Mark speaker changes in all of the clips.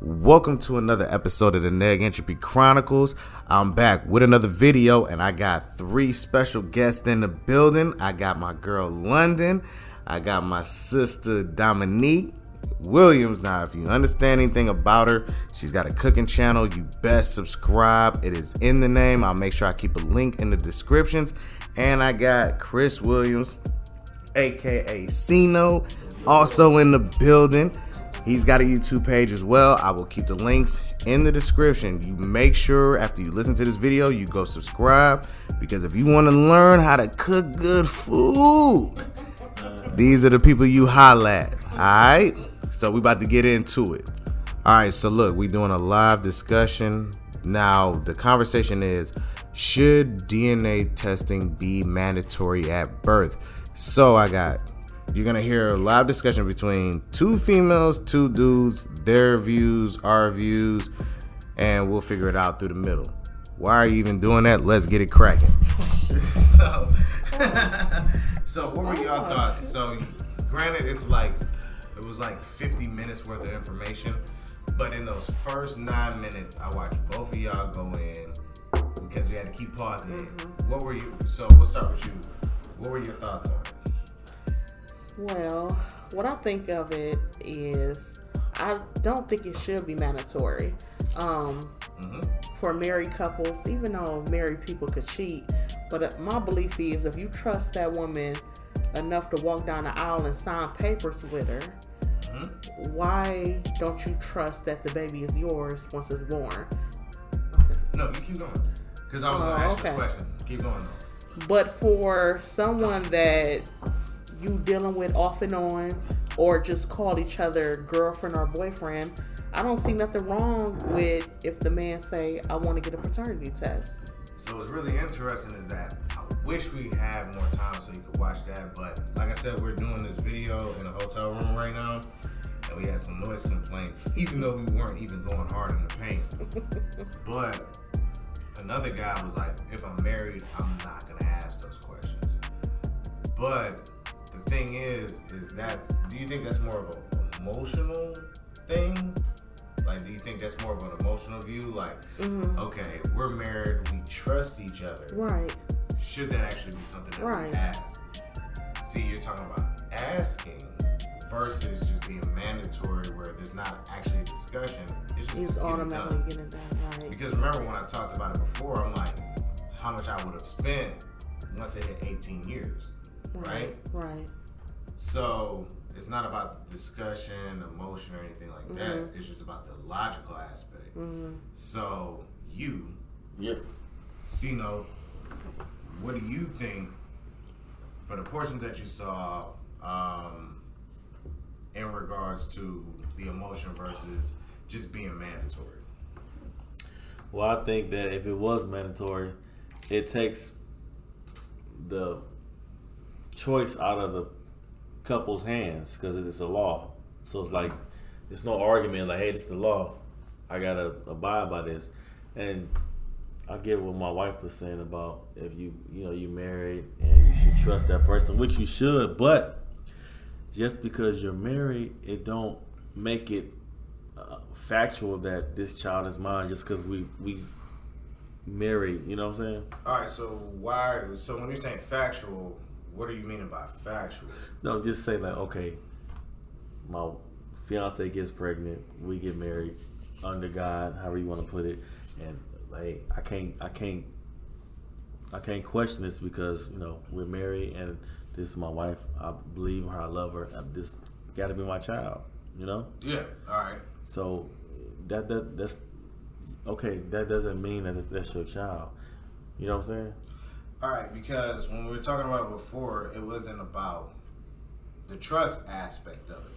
Speaker 1: Welcome to another episode of the Neg Entropy Chronicles. I'm back with another video, and I got three special guests in the building. I got my girl London, I got my sister Dominique Williams. Now, if you understand anything about her, she's got a cooking channel. You best subscribe. It is in the name. I'll make sure I keep a link in the descriptions. And I got Chris Williams, aka Sino, also in the building. He's got a YouTube page as well. I will keep the links in the description. You make sure after you listen to this video, you go subscribe, because if you want to learn how to cook good food, these are the people you holla at. All right? So we about to get into it. All right, so look, we doing a live discussion. Now, the conversation is, should DNA testing be mandatory at birth? So you're going to hear a live discussion between two females, two dudes, their views, our views, and we'll figure it out through the middle. Why are you even doing that? Let's get it cracking. So what were y'all thoughts? So, granted, it was like 50 minutes worth of information, but in those first 9 minutes, I watched both of y'all go in because we had to keep pausing it. What were you? So we'll start with you. What were your thoughts on it?
Speaker 2: Well, what I think of it is, I don't think it should be mandatory for married couples, even though married people could cheat. But my belief is, if you trust that woman enough to walk down the aisle and sign papers with her, why don't you trust that the baby is yours once it's born?
Speaker 1: Okay. No, you keep going, because I was going to ask you a question. Keep going, though.
Speaker 2: But for someone that you dealing with off and on, or just call each other girlfriend or boyfriend, I don't see nothing wrong with if the man say, I want to get a paternity test.
Speaker 1: So what's really interesting is that I wish we had more time so you could watch that, but like I said, we're doing this video in a hotel room right now, and we had some noise complaints, even though we weren't even going hard in the paint. But another guy was like, if I'm married, I'm not going to ask those questions. But the thing is do you think that's more of an emotional thing? Like, do you think that's more of an emotional view? Like, okay, we're married, we trust each other.
Speaker 2: Right.
Speaker 1: Should that actually be something that we ask? See, you're talking about asking versus just being mandatory, where there's not actually a discussion. It's just
Speaker 2: automatically getting done, right?
Speaker 1: Because remember when I talked about it before, I'm like, how much I would have spent once it hit 18 years. Right?
Speaker 2: Right.
Speaker 1: So it's not about the discussion, emotion, or anything like that. It's just about the logical aspect. So Sino, what do you think, for the portions that you saw, in regards to the emotion versus just being mandatory?
Speaker 3: Well, I think that if it was mandatory, it takes the choice out of the couple's hands, because it's a law. So it's like, it's no argument like, hey, this is the law, I gotta abide by this. And I get what my wife was saying about, if you married and you should trust that person, which you should, but just because you're married, it don't make it factual that this child is mine just because we married. You know what I'm saying?
Speaker 1: All right. So when you're saying factual, what do you mean by factual?
Speaker 3: No, just say like, okay, my fiance gets pregnant, we get married under God, however you want to put it, and like I can't question this because we're married and this is my wife. I believe her, I love her. This got to be my child.
Speaker 1: Yeah. All right.
Speaker 3: So that's okay. That doesn't mean that that's your child. You know what I'm saying?
Speaker 1: All right, because when we were talking about it before, it wasn't about the trust aspect of it.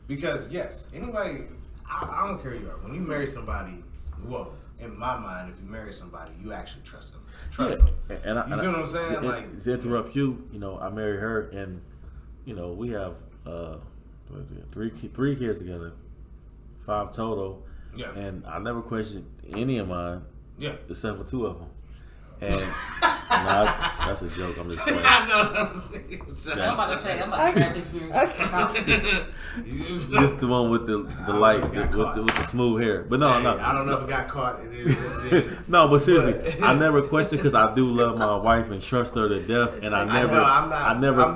Speaker 1: Because, yes, anybody, I don't care who you are. When you marry somebody, well, in my mind, if you marry somebody, you actually trust them. Them.
Speaker 3: And
Speaker 1: you see what I'm saying?
Speaker 3: Like, to interrupt you, I married her, and, we have three kids together, 5 total.
Speaker 1: Yeah.
Speaker 3: And I never questioned any of mine, except for 2 of them. And That's a joke. I'm just playing.
Speaker 4: I know.
Speaker 5: I'm about to say, I'm about to grab this beer.
Speaker 3: Just the one with the light, with the smooth hair. But no.
Speaker 4: I don't know if it got caught. It is what it is.
Speaker 3: No, but seriously, I never question because I do love my wife and trust her to death, and
Speaker 4: I'm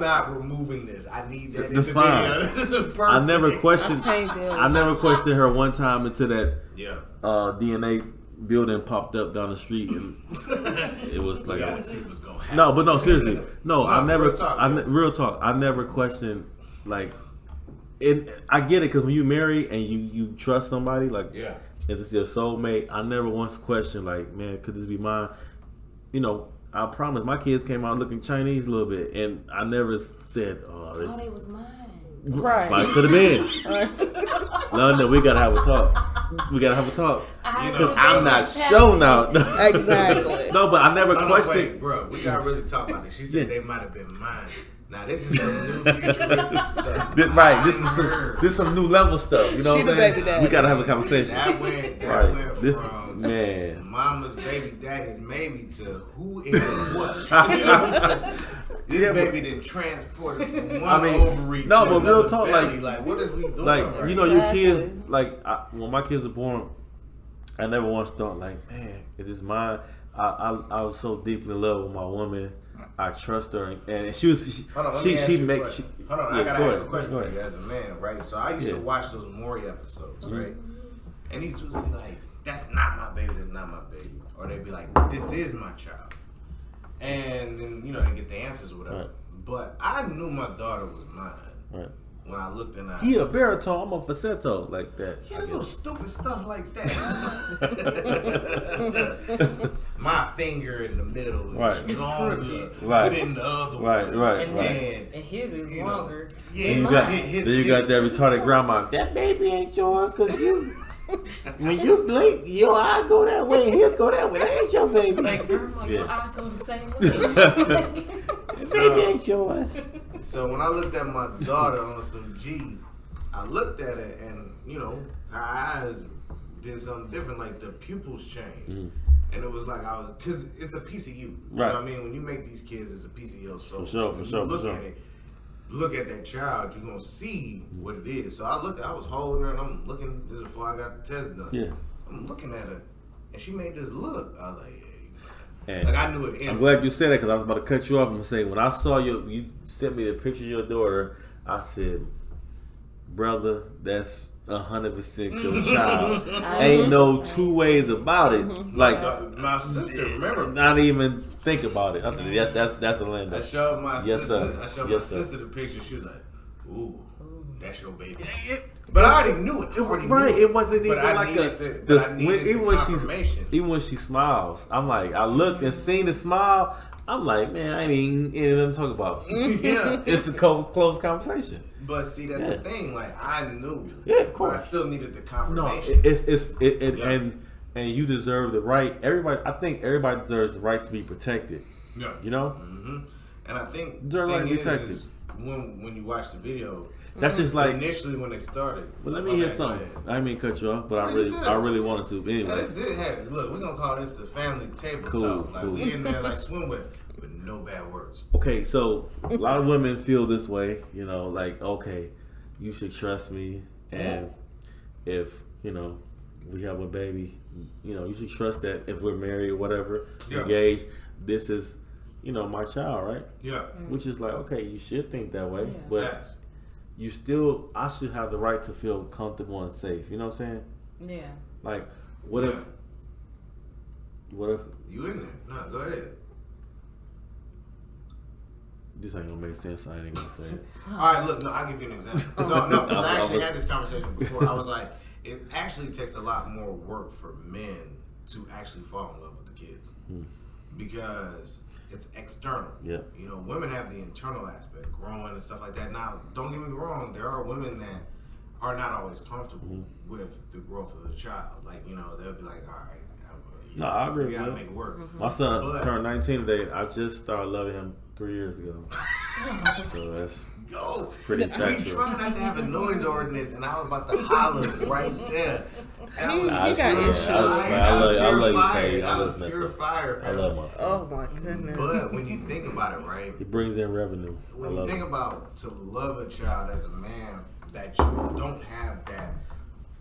Speaker 4: not removing this. I need that.
Speaker 3: That's fine.
Speaker 4: This is perfect.
Speaker 3: I never questioned her one time until that DNA building popped up down the street, and it was like, no, seriously, no, I never, real talk, I never questioned like it. I get it because when you marry and you trust somebody, like if it's your soulmate, I never once questioned like, man, could this be mine? You know, I promise my kids came out looking Chinese a little bit, and I never said, oh,
Speaker 5: they was mine.
Speaker 2: Right.
Speaker 3: Might could have been. London, we gotta have a talk. Because I'm not sure now.
Speaker 2: Exactly.
Speaker 3: No, but I never questioned.
Speaker 4: Wait, bro, we gotta really talk about this. She said they might have been mine. Now this is some new futuristic stuff.
Speaker 3: Right, this is some new level stuff. You know what I'm saying?
Speaker 2: Baby daddy.
Speaker 3: We gotta have a conversation.
Speaker 4: That went from mama's baby daddy's maybe to who and what. This baby didn't transport it from one ovary to
Speaker 3: but real talk,
Speaker 4: belly. Like what is we doing?
Speaker 3: Like you know, your kids. Like when my kids were born, I never once thought like, man, is this mine? I was so deep in love with my woman. I trust her, and she was.
Speaker 4: Hold on, I gotta ask you a question for you as a man, right? So I used to watch those Maury episodes, right? And these dudes would be like, "That's not my baby. That's not my baby," or they'd be like, "This is my child." And then, you know, they get the answers or whatever. Right. But I knew my daughter was mine. Right. When I looked in her eyes.
Speaker 3: He a baritone, I'm a falsetto, like that.
Speaker 4: Yeah, little stupid stuff like that. My finger in the middle is longer than the other one.
Speaker 3: Right.
Speaker 5: And his is longer.
Speaker 4: Yeah,
Speaker 3: you got that retarded grandma. That baby ain't yours because you... When you blink, your eye go that way, and his go that way. That ain't your baby.
Speaker 5: Like, grandma, your eye go the same way.
Speaker 3: Baby ain't yours.
Speaker 4: So when I looked at my daughter on some G, I looked at it, and you know, her eyes did something different. Like the pupils changed, and it was like because it's a piece of you. You know what I mean? When you make these kids, it's a piece of your soul. For sure. Look at that child, you're gonna see what it is. So I was holding her and I'm looking, this is before I got the test done. Yeah. I'm looking at her and she made this look. I was like, hey, like I knew it instantly.
Speaker 3: I'm glad you said that because I was about to cut you off and say, when I saw you sent me the picture of your daughter, I said, brother, that's 100% your child. Ain't no two ways about it. Like
Speaker 4: my sister, remember?
Speaker 3: Not even think about it. I said, that's a Linda.
Speaker 4: I showed my sister the picture. She was like, "Ooh, that's your baby." But I already knew it.
Speaker 3: It wasn't even like even when she smiles, I'm like, I looked and seen the smile. I'm like, man, I ain't even nothing to talk about.
Speaker 4: Yeah,
Speaker 3: it's a close conversation.
Speaker 4: But see, that's the thing. Like I knew.
Speaker 3: Yeah, of course.
Speaker 4: But I still needed the confirmation.
Speaker 3: No, and you deserve the right. I think everybody deserves the right to be protected. Yeah. You know.
Speaker 4: Mm-hmm. And I think
Speaker 3: the right to be protected.
Speaker 4: When you watch the video,
Speaker 3: that's just like
Speaker 4: initially when it started.
Speaker 3: But let me hear something. I didn't mean to cut you off, but I really wanted to. Anyway,
Speaker 4: this did happen. Look, we're gonna call this the family table talk. Like we in there like swim with no bad words.
Speaker 3: Okay, so a lot of women feel this way, you know, like, okay, you should trust me, and if, you know, we have a baby, you know, you should trust that if we're married or whatever, engaged, this is, you know, my child, right? Yeah. Which is like, okay, you should think that way, but I should have the right to feel comfortable and safe, you know what I'm saying?
Speaker 5: Yeah.
Speaker 3: Like, what if
Speaker 4: you in there? No, go ahead.
Speaker 3: This ain't gonna make sense. I ain't gonna say it.
Speaker 4: Alright, look, I'll give you an example. No, I actually had this conversation before. I was like, it actually takes a lot more work for men to actually fall in love with the kids. Because it's external. Yeah. You know, women have the internal aspect, growing and stuff like that. Now, don't get me wrong, there are women that are not always comfortable with the growth of the child. Like, you know, they'll be like, all right,
Speaker 3: no, I agree.
Speaker 4: We gotta make it work.
Speaker 3: My son turned 19 today. I just started loving him 3 years ago. So that's
Speaker 4: Yo,
Speaker 3: pretty
Speaker 4: we
Speaker 3: factual.
Speaker 4: trying not to have a noise ordinance, and I was about to holler right there. That was
Speaker 2: He got
Speaker 3: pure-
Speaker 2: issues.
Speaker 3: I love you, Tay.
Speaker 4: That
Speaker 3: I
Speaker 4: was
Speaker 3: was messing
Speaker 4: pure
Speaker 3: up.
Speaker 4: fire.
Speaker 3: I love my son.
Speaker 2: Oh my goodness.
Speaker 4: But when you think about it, right?
Speaker 3: He brings in revenue. I
Speaker 4: When you
Speaker 3: love
Speaker 4: think
Speaker 3: it.
Speaker 4: about to love a child as a man that you don't have that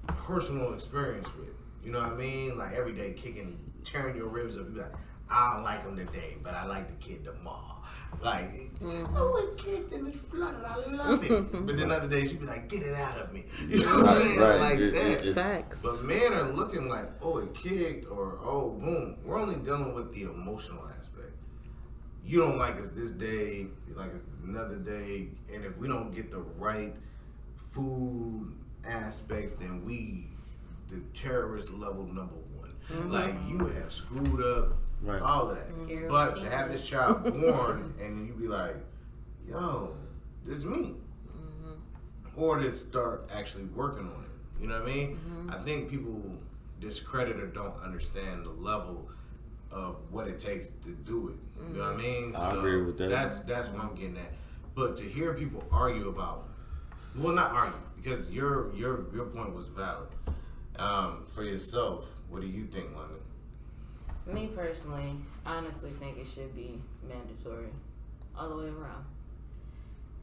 Speaker 4: personal experience with, you know what I mean? Like every day kicking, tearing your ribs up. You be like, I don't like him today, but I like the kid tomorrow. Like, oh, it kicked and it's flooded. I love it. But then other days she'd be like, get it out of me. You know what I'm saying?
Speaker 3: Right.
Speaker 4: Like that.
Speaker 2: Facts.
Speaker 4: But men are looking like, oh, it kicked, or oh, boom. We're only dealing with the emotional aspect. You don't like us this day, you like us another day, and if we don't get the right food aspects, then we the terrorist level number one. Like you have screwed up all of that. But to have this child born and you be like, yo, this is me. Or to start actually working on it. You know what I mean? I think people discredit or don't understand the level of what it takes to do it. You know what I mean?
Speaker 3: I agree with that.
Speaker 4: That's what I'm getting at. But to hear people argue about, well, not argue, because your point was valid. For yourself, what do you think, London?
Speaker 5: Me personally, I honestly think it should be mandatory all the way around.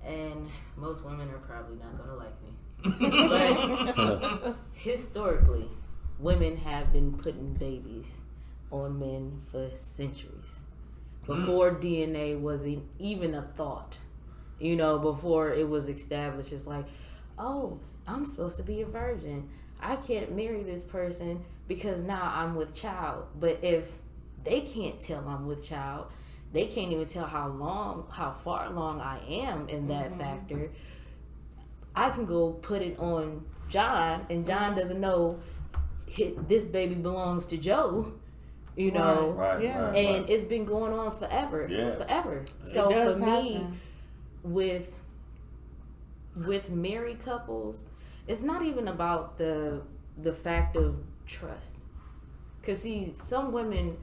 Speaker 5: And most women are probably not going to like me. But historically, women have been putting babies on men for centuries. Before DNA was even a thought. You know, before it was established, it's like, oh, I'm supposed to be a virgin. I can't marry this person because now I'm with child. But if they can't tell I'm with child, they can't even tell how far along I am in that factor. I can go put it on John, and John doesn't know this baby belongs to Joe. You know, and it's been going on forever, forever. So for me, with married couples, it's not even about the fact of trust. Cause see, some women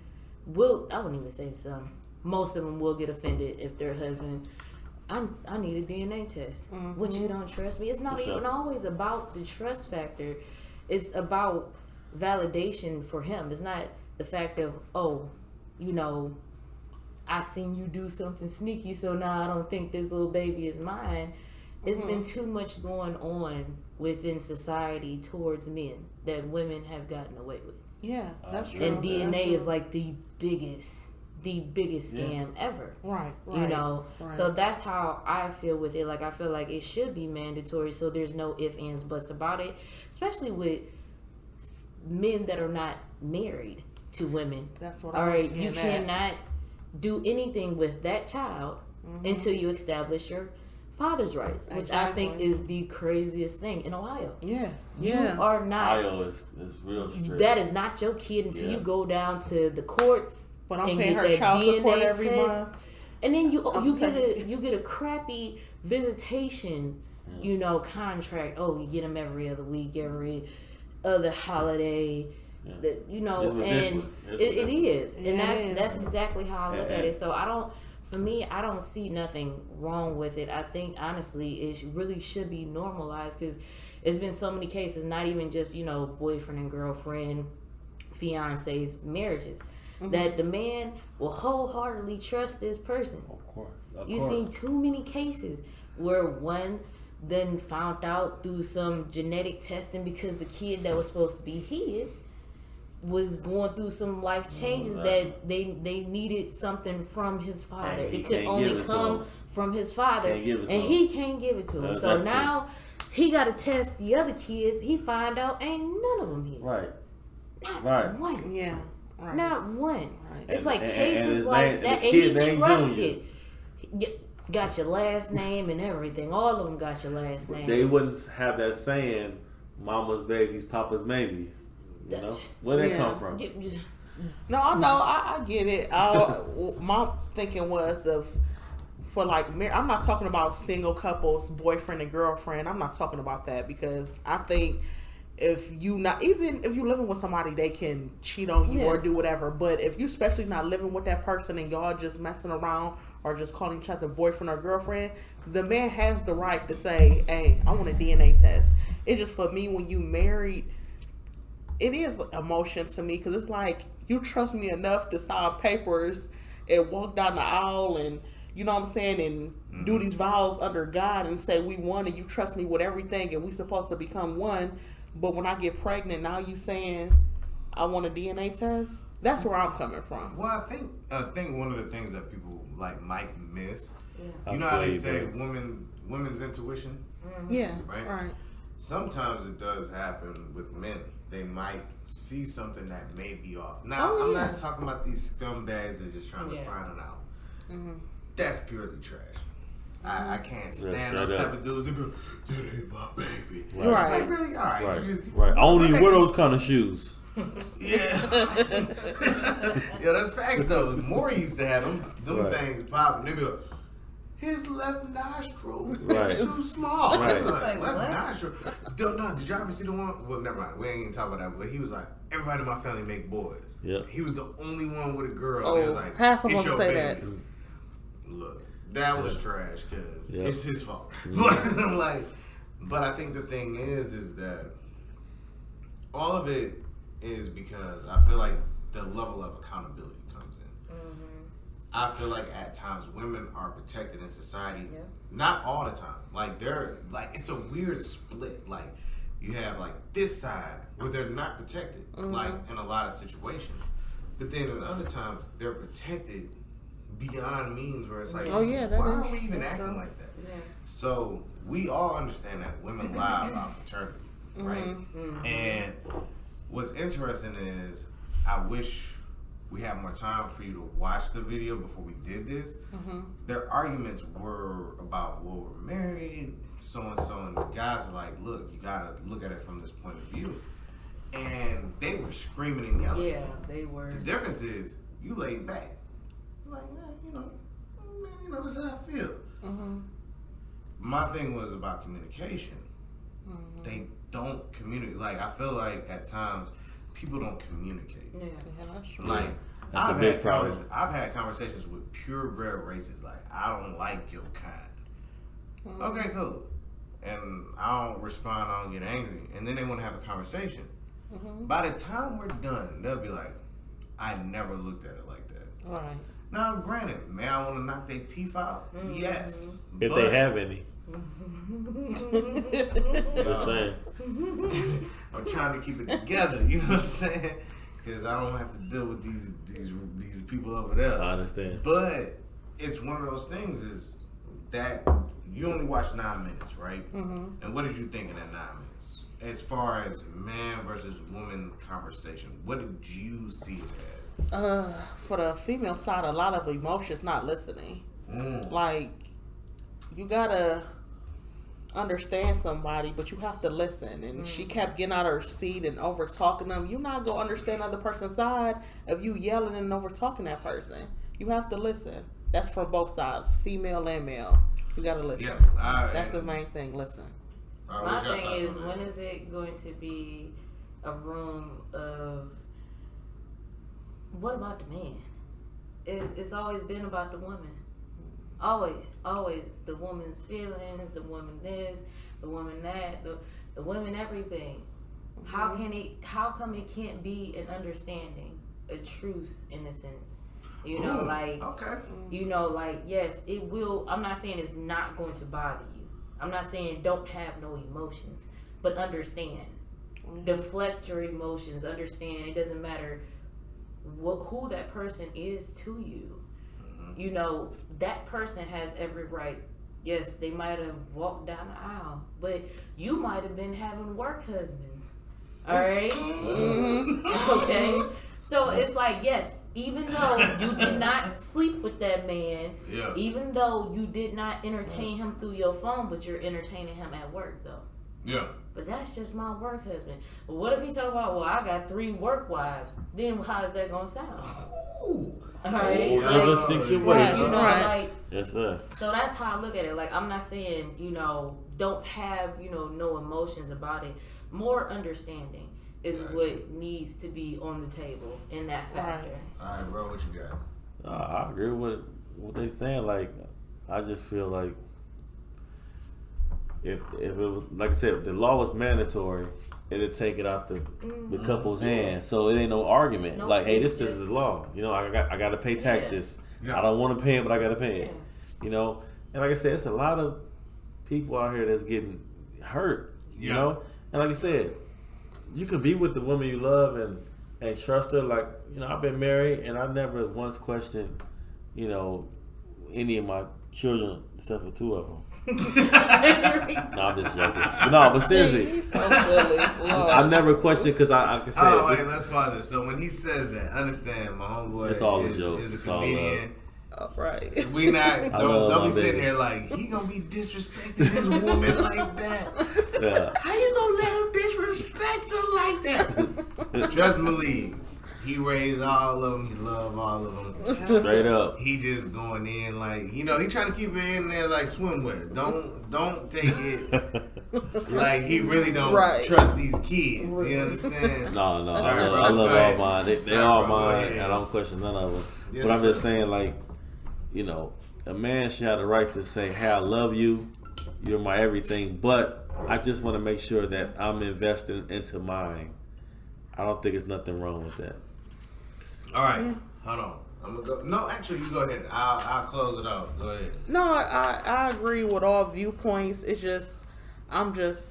Speaker 5: will, I wouldn't even say some, most of them will get offended if their husband, I need a DNA test. What, you don't trust me? It's not even always about the trust factor. It's about validation for him. It's not the fact of, oh, you know, I seen you do something sneaky, so now I don't think this little baby is mine. It's been too much going on within society towards men that women have gotten away with.
Speaker 2: Yeah, that's true.
Speaker 5: And DNA is like the biggest scam ever.
Speaker 2: Right.
Speaker 5: You know, so that's how I feel with it. Like, I feel like it should be mandatory, so there's no ifs, ands, buts about it, especially with men that are not married to women.
Speaker 2: That's what I was getting
Speaker 5: you cannot do anything with that child until you establish your father's rights, which I think is the craziest thing in Ohio.
Speaker 2: Yeah.
Speaker 5: You are not.
Speaker 3: Ohio is real strict.
Speaker 5: That is not your kid until you go down to the courts.
Speaker 2: But I'm
Speaker 5: and
Speaker 2: paying
Speaker 5: get
Speaker 2: her
Speaker 5: that
Speaker 2: child
Speaker 5: DNA
Speaker 2: support every
Speaker 5: test.
Speaker 2: month.
Speaker 5: And then you get a crappy visitation, you know, contract. Oh, you get them every other week, every other holiday. That, you know, and it is, and that's exactly how I look at it. So for me, I don't see nothing wrong with it. I think honestly, it really should be normalized because it's been so many cases, not even just, you know, boyfriend and girlfriend, fiancés, marriages, that the man will wholeheartedly trust this person.
Speaker 3: Of course.
Speaker 5: You've seen too many cases where one then found out through some genetic testing because the kid that was supposed to be his was going through some life changes that they needed something from his father. It could only come from his father, and he can't give it to him. So now he got to test the other kids. He find out ain't none of them his. Not one.
Speaker 2: Yeah. Right.
Speaker 5: Not one.
Speaker 2: Right.
Speaker 5: It's like cases like that, and he trusted. Got your last name and everything. All of them got your last name.
Speaker 3: They wouldn't have that saying, "Mama's baby's Papa's maybe." You know, where they come from?
Speaker 2: No, I know. I get it. My thinking was for like, I'm not talking about single couples, boyfriend and girlfriend. I'm not talking about that because I think if you not, even if you living with somebody, they can cheat on you or do whatever. But if you especially not living with that person and y'all just messing around or just calling each other boyfriend or girlfriend, the man has the right to say, hey, I want a DNA test. It just, for me, when you married, it is emotion to me, because it's like, you trust me enough to sign papers and walk down the aisle and, you know what I'm saying, and do these vows under God and say we one, and you trust me with everything and we supposed to become one. But when I get pregnant, now you saying I want a DNA test? That's where I'm coming from.
Speaker 4: Well, I think one of the things that people like might miss,
Speaker 5: Yeah.
Speaker 4: you know how they say women's intuition?
Speaker 2: Yeah,
Speaker 4: right. Sometimes it does happen with men. They might see something that may be off. Now, I'm not talking about these scumbags that's just trying to find it out. That's purely trash. I can't stand those type of dudes. They be like, that ain't my baby.
Speaker 2: Right.
Speaker 4: Like, really? All right.
Speaker 3: Right. I don't even wear those kind of shoes.
Speaker 4: Yeah. Yeah, that's facts though. Maury used to have them things popping. They be like, his left nostril is too small.
Speaker 3: Right.
Speaker 4: Like, left nostril. No, did y'all ever see the one? Well, never mind. We ain't even talk about that. But he was like, everybody in my family make boys.
Speaker 3: Yep.
Speaker 4: He was the only one with a girl.
Speaker 2: Oh,
Speaker 4: He was like,
Speaker 2: half of
Speaker 4: it's
Speaker 2: them
Speaker 4: your
Speaker 2: say
Speaker 4: baby.
Speaker 2: that.
Speaker 4: Look, that was trash because it's his fault. But I think the thing is that all of it is because I feel like the level of accountability comes in. I feel like at times women are protected in society. Not all the time. Like they're like, it's a weird split. Like you have like this side where they're not protected, like in a lot of situations. But then at other times they're protected beyond means where it's like, why are we even acting like that? So we all understand that women lie about paternity, right? And what's interesting is I wish we had more time for you to watch the video before we did this. Their arguments were about, well, we're married, so and so, and the guys are like, look, you gotta look at it from this point of view. And they were screaming and yelling.
Speaker 5: Yeah, they were.
Speaker 4: The difference is you laid back. You're like, man, this is how I feel. My thing was about communication. They don't communicate. Like, I feel like at times people don't communicate.
Speaker 5: Yeah,
Speaker 2: that's true.
Speaker 4: Like,
Speaker 3: That's a big problem.
Speaker 4: I've had conversations with purebred racists. Like, I don't like your kind. Okay, cool. And I don't respond. I don't get angry. And then they want to have a conversation. By the time we're done, they'll be like, I never looked at it like that.
Speaker 2: Right.
Speaker 4: Now, granted, may I want to knock their teeth out? Yes.
Speaker 3: If they have any. Just saying.
Speaker 4: I'm trying to keep it together, you know what I'm saying? Because I don't have to deal with these people over there.
Speaker 3: I understand.
Speaker 4: But it's one of those things is that you only watched 9 minutes, right? And what did you think in that 9 minutes? As far as man versus woman conversation, what did you see it as?
Speaker 2: For the female side, a lot of emotions, not listening. Like, you gotta understand somebody, but you have to listen. And she kept getting out of her seat and over talking them. You're not gonna understand the other person's side if you yelling and over talking that person. You have to listen. That's from both sides, female and male. You gotta listen.
Speaker 4: Yeah,
Speaker 2: that's the main thing. Listen.
Speaker 5: My thing is, when is it going to be a room of what about the man? It's always been about the woman. Always the woman's feelings, the woman this, the woman that, the women everything. How come it can't be an understanding, a truce in a sense? You know, yes, it will. I'm not saying it's not going to bother you. I'm not saying don't have no emotions, but understand. Deflect your emotions. Understand it doesn't matter who that person is to you. You know, that person has every right. Yes, they might have walked down the aisle, but you might have been having work husbands. All right? Okay? So it's like, yes, even though you did not sleep with that man, even though you did not entertain him through your phone, but you're entertaining him at work, though.
Speaker 4: Yeah.
Speaker 5: But that's just my work husband. But what if he talk about, well, I got 3 work wives? Then how is that going to sound?
Speaker 4: Ooh.
Speaker 5: All right?
Speaker 3: You know,
Speaker 5: like,
Speaker 3: yes, sir.
Speaker 5: So that's how I look at it. Like, I'm not saying, don't have, no emotions about it. more understanding is what needs to be on the table in that factor.
Speaker 4: All right, bro, what you got?
Speaker 3: I agree with what they saying. Like, I just feel like if it was, like I said, if the law was mandatory, it'd take it out the couple's hands. So it ain't no argument.
Speaker 5: No,
Speaker 3: like, hey, this
Speaker 5: it's
Speaker 3: is the law. You know, I got to pay taxes.
Speaker 4: Yeah.
Speaker 3: I don't want to pay it, but I got to pay it. You know, and like I said, it's a lot of people out here that's getting hurt. You know, and like I said, you can be with the woman you love and trust her. Like, you know, I've been married and I never once questioned, you know, any of my children except for 2 of them. No, I'm just joking. But seriously,
Speaker 2: He's so silly.
Speaker 3: I never questioned because I can say
Speaker 4: Oh, wait, let's pause it. So when he says that, understand, my homeboy
Speaker 3: It's all a joke.
Speaker 4: is a
Speaker 3: It's all
Speaker 4: comedian.
Speaker 2: Right.
Speaker 4: We not
Speaker 3: love
Speaker 4: don't
Speaker 3: my
Speaker 4: be sitting
Speaker 3: baby.
Speaker 4: here like he gonna be disrespecting this woman like that.
Speaker 3: Yeah.
Speaker 4: How you gonna let him disrespect her like that? Trust me, Lee. He raised all of them. He loved all of them.
Speaker 3: Straight up.
Speaker 4: He just going in like, you know, he trying to keep it in there like swimwear. Don't take it like he really don't trust these kids. You understand?
Speaker 3: No,
Speaker 4: Sorry, bro.
Speaker 3: I love
Speaker 4: Go
Speaker 3: all
Speaker 4: ahead.
Speaker 3: mine. They
Speaker 4: Sorry,
Speaker 3: all
Speaker 4: bro. Go
Speaker 3: mine,
Speaker 4: ahead.
Speaker 3: and I don't question none of them.
Speaker 4: Yes,
Speaker 3: but I'm just
Speaker 4: sir.
Speaker 3: saying, like, you know, a man should have the right to say, "Hey, I love you. You're my everything." But I just want to make sure that I'm investing into mine. I don't think there's nothing wrong with that.
Speaker 4: All right, hold on. I'm gonna go. No, actually, you go ahead. I'll close it out. Go ahead.
Speaker 2: No, I agree with all viewpoints. It's just I'm just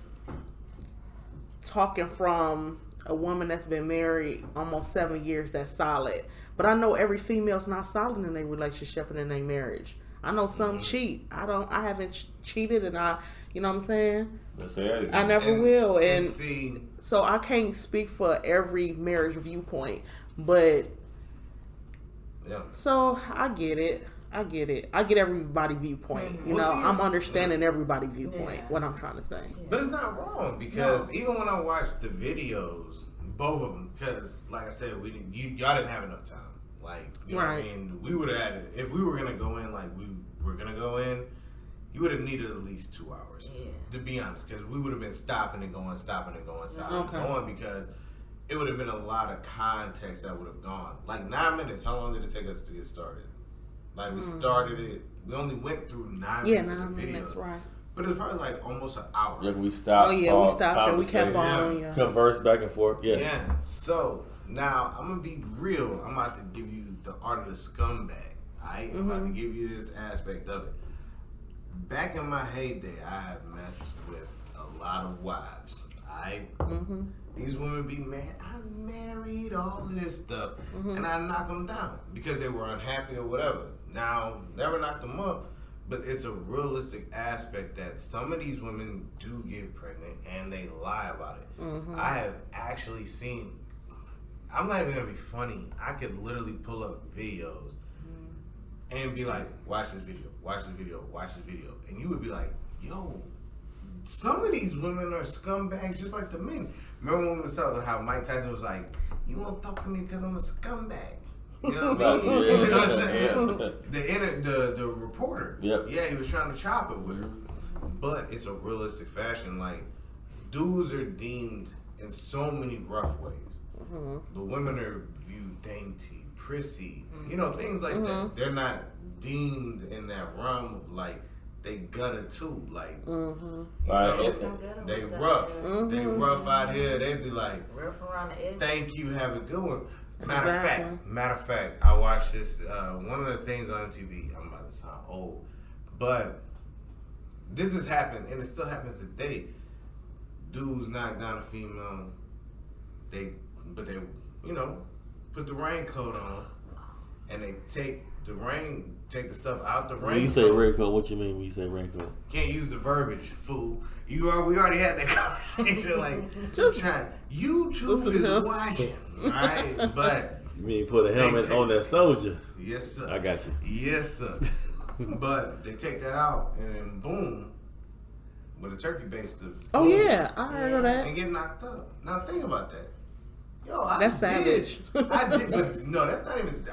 Speaker 2: talking from a woman that's been married almost 7 years. That's solid. But I know every female's not solid in their relationship and in their marriage. I know some cheat. I haven't cheated, and you know what I'm saying?
Speaker 3: Let's say that again.
Speaker 2: I never will. And
Speaker 4: see,
Speaker 2: so I can't speak for every marriage viewpoint, but
Speaker 4: yeah.
Speaker 2: so I get it. I get everybody's viewpoint. You
Speaker 4: Well,
Speaker 2: know,
Speaker 4: see,
Speaker 2: I'm understanding everybody's viewpoint.
Speaker 5: Yeah.
Speaker 2: What I'm trying to say.
Speaker 4: But it's not wrong because even when I watched the videos, both of them, because like I said, y'all didn't have enough time. Like, you know what I mean? We would have had it if we were gonna go in like we were gonna go in. You would have needed at least 2 hours, to be honest, because we would have been stopping and going, because it would have been a lot of context that would have gone. Like 9 minutes. How long did it take us to get started? Like we started it. We only went through 9 minutes of the
Speaker 2: 9
Speaker 4: video.
Speaker 2: minutes, right?
Speaker 4: But it was probably like almost an hour.
Speaker 3: Yeah, we stopped.
Speaker 2: Oh yeah, we stopped and we kept on.
Speaker 3: Yeah. Converse back and forth. Yeah.
Speaker 4: Yeah. So now I'm gonna be real. I'm about to give you the art of the scumbag. Alright? I'm about to give you this aspect of it. Back in my heyday, I have messed with a lot of wives. Alright? These women be mad. I'm married, all of this stuff, and I knock them down because they were unhappy or whatever. Now, never knocked them up, but it's a realistic aspect that some of these women do get pregnant and they lie about it. I have actually seen. I'm not even gonna be funny. I could literally pull up videos and be like, watch this video, watch this video, watch this video. And you would be like, yo, some of these women are scumbags just like the men. Remember when we was talking about how Mike Tyson was like, you won't talk to me because I'm a scumbag. You know what I mean? You know what I'm saying? The reporter.
Speaker 3: Yep.
Speaker 4: Yeah, he was trying to chop it with her. But it's a realistic fashion. Like, dudes are deemed in so many rough ways. The women are viewed dainty, prissy, you know, things like that. They're not deemed in that realm of like they gutter too, like you know, they rough, they rough out here. They be like
Speaker 5: rough around the edge.
Speaker 4: Thank you, have a good one. Matter of fact, I watched this. One of the things on TV. I'm about to sound old, but this has happened, and it still happens today. Dudes knock down a female. But they, you know, put the raincoat on, and they take the stuff out the raincoat.
Speaker 3: When you say raincoat, what you mean when you say raincoat?
Speaker 4: Can't use the verbiage, fool. We already had that conversation. Like,
Speaker 2: Just
Speaker 4: YouTube is watching, right? But
Speaker 3: You mean put a helmet on that soldier?
Speaker 4: yes, sir.
Speaker 3: I got you.
Speaker 4: Yes, sir. But they take that out, and then boom, with a turkey baster.
Speaker 2: Oh
Speaker 4: boom,
Speaker 2: yeah, I heard of that.
Speaker 4: and get knocked up. Now think about that. Yo,
Speaker 2: That's savage.
Speaker 4: I did, but no, that's not even.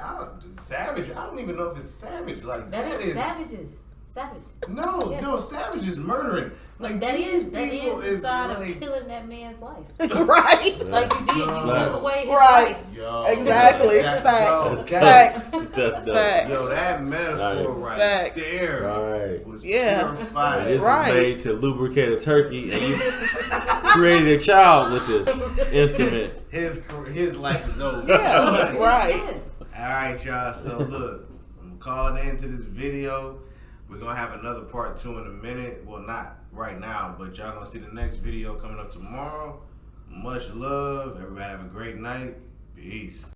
Speaker 4: Savage. I don't even know if it's savage. Like
Speaker 5: That
Speaker 4: that
Speaker 5: is
Speaker 4: is.
Speaker 5: savages. Savage.
Speaker 4: No,
Speaker 5: Yes.
Speaker 4: no, Savage is murdering. Like
Speaker 5: That
Speaker 4: these
Speaker 5: is
Speaker 4: people
Speaker 5: the side
Speaker 4: like,
Speaker 5: of killing that man's life.
Speaker 2: Right.
Speaker 5: Like you did, you
Speaker 4: Right.
Speaker 5: took away his
Speaker 2: Right.
Speaker 5: life.
Speaker 4: yo,
Speaker 2: Exactly.
Speaker 4: that-
Speaker 2: Facts.
Speaker 4: yo,
Speaker 2: Facts.
Speaker 3: That's dope.
Speaker 2: Facts.
Speaker 4: Yo, that metaphor right
Speaker 2: Facts.
Speaker 4: there
Speaker 3: Right.
Speaker 4: was
Speaker 2: Yeah.
Speaker 3: And
Speaker 4: purified.
Speaker 3: this
Speaker 2: Right.
Speaker 3: is made to lubricate a turkey, and you created a child with this instrument.
Speaker 4: His life is over.
Speaker 2: Yeah. Right.
Speaker 4: All right, y'all. So look, I'm calling into this video. We're gonna have another part 2 in a minute. Well, not right now, but y'all gonna see the next video coming up tomorrow. Much love. Everybody have a great night. Peace.